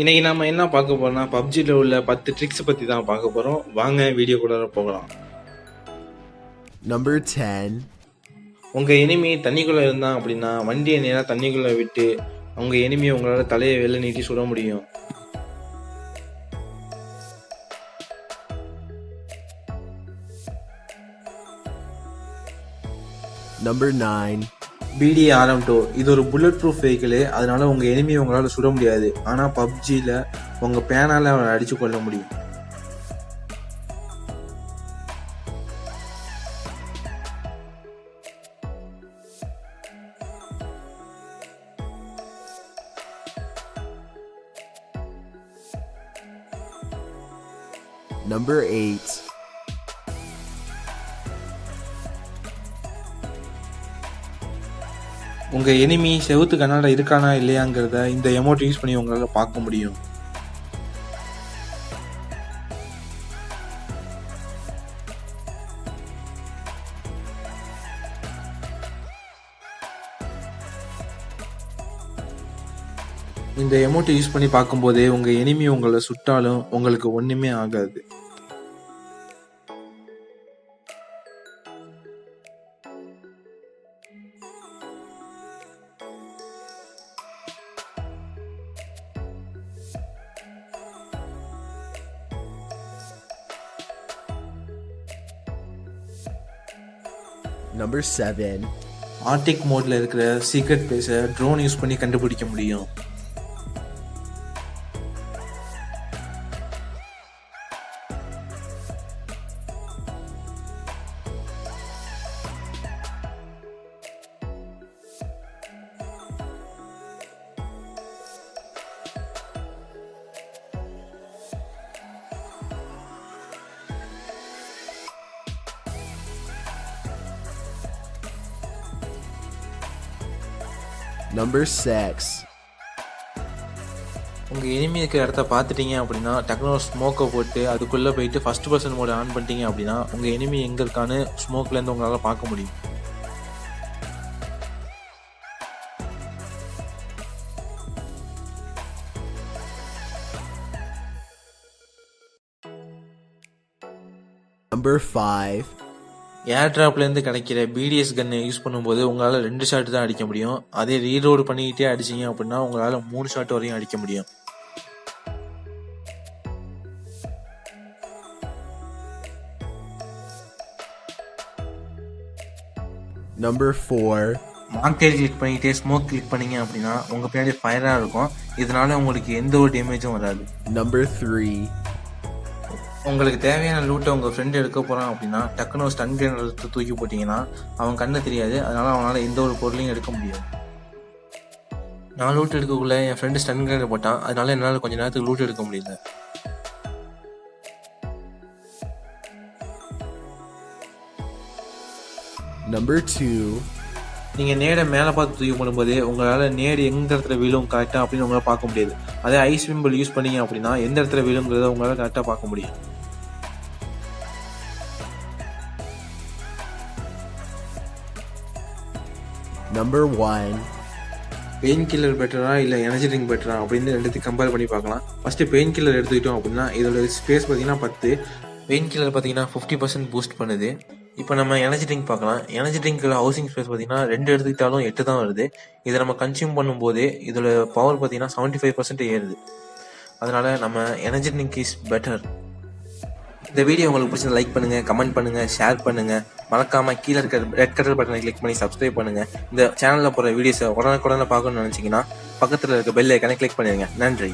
இன்னைக்கு நம்ம என்ன பார்க்க போறோம்னா பப்ஜில உள்ள 10 ட்ரிக்ஸ் பத்தி தான் பார்க்க போறோம். வாங்க வீடியோக்குள்ள போகலாம். Number 10. உங்க எனிமி தண்ணிக்குள்ள இருந்தான் அப்படின்னா வண்டியை நேரா தண்ணிக்குள்ள விட்டு உங்க எனிமியை உங்களால தலையை வெளில நீட்டி சுட முடியும். Number 9. BDRM2 இது ஒரு புல்லட் ப்ரூஃப் வெஹிக்கிள். அதனால உங்க எனிமியை உங்களால சுட முடியாது. ஆனா பப்ஜில உங்க பேனால அவனை அடிச்சு கொள்ள முடியும். Number 8. உங்க எனிமி செவுத்து கண்ணால இருக்கானா இல்லையாங்கிறத இந்த எமோட் யூஸ் பண்ணி உங்களால பார்க்க முடியும். இந்த எமோட்டை யூஸ் பண்ணி பார்க்கும்போதே உங்க எனிமி உங்களை சுட்டாலும் உங்களுக்கு ஒண்ணுமே ஆகாது. Number 7. ஆர்டிக் மோட்ல இருக்கிற சீக்ரெட் பிளேஸை ட்ரோன் யூஸ் பண்ணி கண்டுபிடிக்க முடியும். Number 6. உங்க எனிமி இருக்கிற இடத்த பார்த்துட்டீங்க அப்படின்னா டக்குனு ஸ்மோக்கை போட்டு அதுக்குள்ள போயிட்டு ஃபர்ஸ்ட் பர்சன் மோட ஆன் பண்ணிட்டீங்க அப்படின்னா உங்க எனிமி எங்க இருக்கான்னு ஸ்மோக்ல இருந்து உங்களால பார்க்க முடியும். Number 5. ஏர் டிராப்லேருந்து கிடைக்கிற பிடிஎஸ் கன்னை யூஸ் பண்ணும்போது உங்களால் 2 ஷாட் தான் அடிக்க முடியும். அதே ரீலோடு பண்ணிக்கிட்டே அடிச்சிங்க அப்படின்னா உங்களால் 3 ஷாட் வரையும் அடிக்க முடியும். Number 4. மார்க்கெட் கிளிக் பண்ணிக்கிட்டே ஸ்மோக் கிளிக் பண்ணீங்க அப்படின்னா உங்கள் பின்னாடி ஃபயராக இருக்கும். இதனால உங்களுக்கு எந்த ஒரு டேமேஜும் வராது. Number 3. உங்களுக்கு தேவையான லூட்டை உங்கள் ஃப்ரெண்டு எடுக்க போகிறான் அப்படின்னா டக்குனு ஒரு ஸ்டன் கிரேனேட் எடுத்து தூக்கி போட்டிங்கன்னா அவன் கண்ணு தெரியாது. அதனால் அவனால் எந்த ஒரு பொருளையும் எடுக்க முடியாது. நான் லூட் எடுக்கக்குள்ள என் ஃப்ரெண்டு ஸ்டன் கிரேனேட் போட்டான். அதனால என்னால் கொஞ்சம் நேரத்துக்கு லூட் எடுக்க முடியல. Number 2. நீங்கள் நேடை மேலே பார்த்து தூக்கி போடும்போது உங்களால் நேடு எந்த இடத்துல விழும் கரெக்டாக அப்படின்னு உங்களால் பார்க்க முடியாது. அதே ஐஸ் சிம்பிள் யூஸ் பண்ணீங்க அப்படின்னா எந்த இடத்துல விழுங்கிறத உங்களால் கரெக்டாக பார்க்க முடியும். Number 1. பெயின் கில்லர் பெட்டரா இல்லை எனர்ஜி ட்ரிங்க் பெட்டரா அப்படின்னு ரெண்டுத்தையும் கம்பேர் பண்ணி பார்க்கலாம். ஃபஸ்ட்டு பெயின் கில்லர் எடுத்துக்கிட்டோம் அப்படின்னா இதோட ஸ்பேஸ் பார்த்தீங்கன்னா 10. பெயின் கில்லர் பார்த்தீங்கன்னா 50% பூஸ்ட் பண்ணுது. இப்போ நம்ம எனர்ஜி ட்ரிங்க் பார்க்கலாம். எனர்ஜி ட்ரிங்க்கில் ஹவுசிங் ஸ்பேஸ் பார்த்தீங்கன்னா 2 எடுத்துக்கிட்டாலும் 8 தான் வருது. இதை நம்ம கன்சியூம் பண்ணும்போது இதோட பவர் பார்த்தீங்கன்னா 75% ஏறுது. அதனால நம்ம எனர்ஜி ட்ரிங்க் இஸ் பெட்டர். இந்த வீடியோ உங்களுக்கு பிடிச்சது லைக் பண்ணுங்கள், கமெண்ட் பண்ணுங்கள், ஷேர் பண்ணுங்கள். மறக்காமல் கீழே இருக்க ரெட் கலர் பட்டனை கிளிக் பண்ணி சப்ஸ்கிரைப் பண்ணுங்கள். இந்த சேனலில் போகிற வீடியோஸை உடனுக்குடனே பார்க்கணும்னு நினச்சிங்கன்னா பக்கத்தில் இருக்க பெல் ஐக்கானை கிளிக் பண்ணிடுங்க. நன்றி.